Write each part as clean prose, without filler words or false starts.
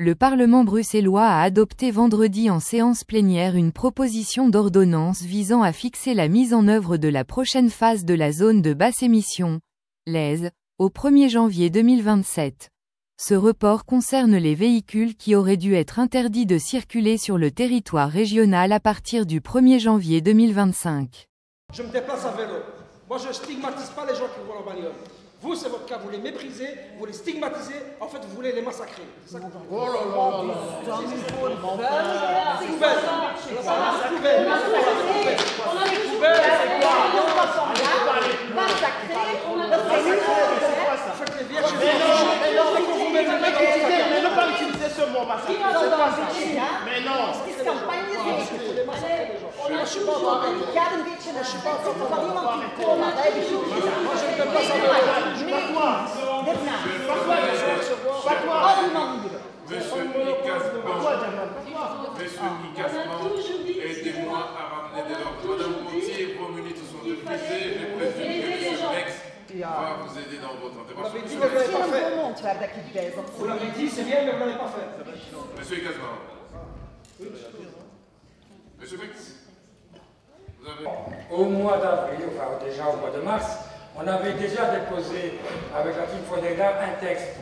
Le Parlement bruxellois a adopté vendredi en séance plénière une proposition d'ordonnance visant à fixer la mise en œuvre de la prochaine phase de la zone de basse émission, l'EZ, au 1er janvier 2027. Ce report concerne les véhicules qui auraient dû être interdits de circuler sur le territoire régional à partir du 1er janvier 2025. Je me déplace à vélo. Moi, je ne stigmatise pas les gens qui roulent en bagnole. Vous, c'est votre cas, vous les méprisez, vous les stigmatisez, en fait, vous voulez les massacrer. C'est ça que vous oh là là là mais ne pas utiliser ce mot massacrer. Mais non. je ne suis pas en train de aidez-moi à ramener des langues. Madame Gauthier, vos minutes sont épuisées. Je présume que M. Rex va vous aider dans votre intervention. Vous l'avez dit, mais vous ne l'avez pas fait. Vous l'avez dit, c'est bien, mais vous ne l'avez pas fait. Monsieur Ikazma. Monsieur Rex, vous avez... Au mois d'avril, enfin déjà au mois de mars, on avait déjà déposé avec la team Fodega un texte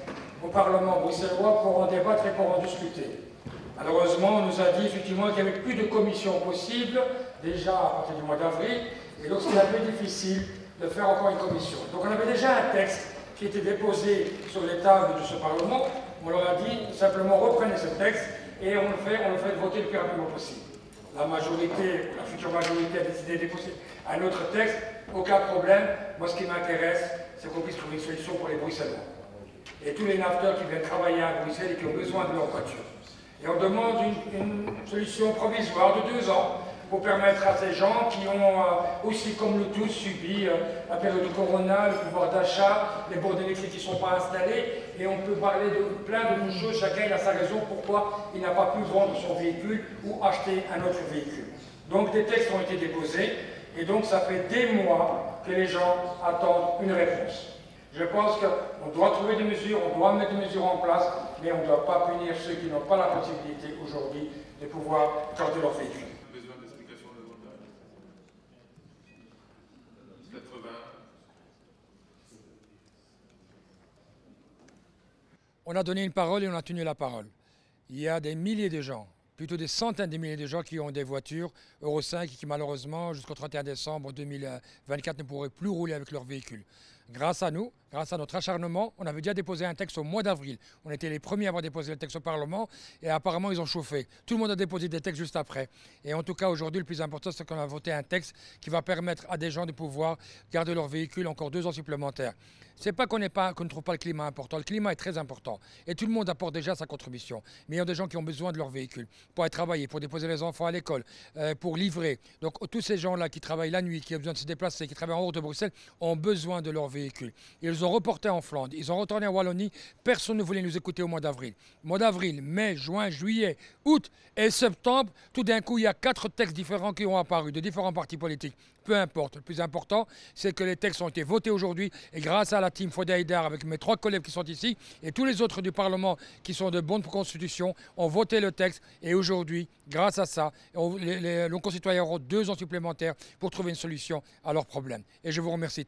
au Parlement bruxellois pour en débattre et pour en discuter. Malheureusement, on nous a dit effectivement qu'il n'y avait plus de commission possible, déjà à partir du mois d'avril, et donc c'était un peu difficile de faire encore une commission. Donc on avait déjà un texte qui était déposé sur les tables de ce Parlement. On leur a dit simplement reprenez ce texte et on le fait voter le plus rapidement possible. La majorité, la future majorité a décidé de déposer un autre texte, aucun problème. Moi, ce qui m'intéresse, c'est qu'on puisse trouver une solution pour les Bruxellois. Et tous les nafteurs qui viennent travailler à Bruxelles et qui ont besoin de leur voiture. Et on demande une solution provisoire de 2 ans pour permettre à ces gens qui ont aussi, comme nous tous, subi la période de Corona, le pouvoir d'achat, les bornes électriques qui ne sont pas installées, et on peut parler de plein de choses, chacun a sa raison pourquoi il n'a pas pu vendre son véhicule ou acheter un autre véhicule. Donc des textes ont été déposés, et donc ça fait des mois que les gens attendent une réponse. Je pense qu'on doit trouver des mesures, on doit mettre des mesures en place, mais on ne doit pas punir ceux qui n'ont pas la possibilité aujourd'hui de pouvoir garder leur véhicule. On a donné une parole et on a tenu la parole. Il y a des milliers de gens, plutôt des centaines de milliers de gens qui ont des voitures Euro 5 et qui malheureusement jusqu'au 31 décembre 2024 ne pourraient plus rouler avec leur véhicule. Grâce à nous, grâce à notre acharnement, on avait déjà déposé un texte au mois d'avril. On était les premiers à avoir déposé le texte au Parlement et apparemment ils ont chauffé. Tout le monde a déposé des textes juste après. Et en tout cas aujourd'hui le plus important c'est qu'on a voté un texte qui va permettre à des gens de pouvoir garder leur véhicule encore 2 ans supplémentaires. C'est pas qu'on ne trouve pas le climat important. Le climat est très important et tout le monde apporte déjà sa contribution. Mais il y a des gens qui ont besoin de leur véhicule pour aller travailler, pour déposer les enfants à l'école, pour livrer. Donc tous ces gens-là qui travaillent la nuit, qui ont besoin de se déplacer, qui travaillent en hors de Bruxelles, ont besoin de leur véhicule. Ils ont reporté en Flandre, ils ont retourné en Wallonie. Personne ne voulait nous écouter au mois d'avril. Mois d'avril, mai, juin, juillet, août et septembre, tout d'un coup, il y a 4 textes différents qui ont apparu de différents partis politiques. Peu importe. Le plus important, c'est que les textes ont été votés aujourd'hui et grâce à la team Fodega avec mes 3 collègues qui sont ici et tous les autres du Parlement qui sont de bonne constitution ont voté le texte et aujourd'hui, grâce à ça, nos concitoyens auront 2 ans supplémentaires pour trouver une solution à leurs problèmes. Et je vous remercie.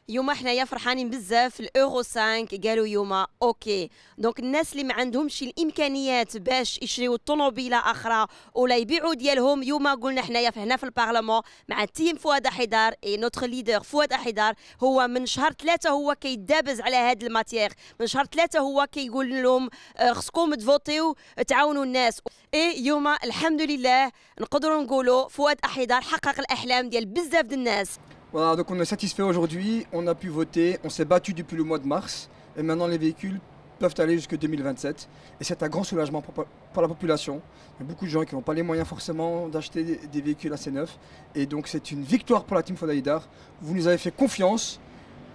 يوم حنايا فرحانين بزاف الاورو 5 قالوا يوما اوكي دونك الناس اللي ما عندهمش الامكانيات باش يشريو طوموبيله اخرى ولا يبيعوا ديالهم يوما قلنا حنايا هنا في البرلمان مع تيم فؤاد حيدار اي نوتر ليدر فؤاد حيدار هو من شهر 3 هو كيدابز على هاد الماتيير من شهر 3 هو كيقول لهم خصكم تفوتيو تعاونوا الناس اي يوما الحمد لله نقدروا نقولوا فؤاد حيدار حقق الاحلام ديال بزاف د الناس. Voilà, donc on est satisfait aujourd'hui, on a pu voter, on s'est battu depuis le mois de mars et maintenant les véhicules peuvent aller jusqu'en 2027 et c'est un grand soulagement pour la population. Il y a beaucoup de gens qui n'ont pas les moyens forcément d'acheter des véhicules assez neufs et donc c'est une victoire pour la team Fodega. Vous nous avez fait confiance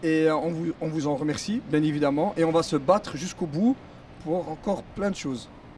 et on vous en remercie bien évidemment et on va se battre jusqu'au bout pour encore plein de choses.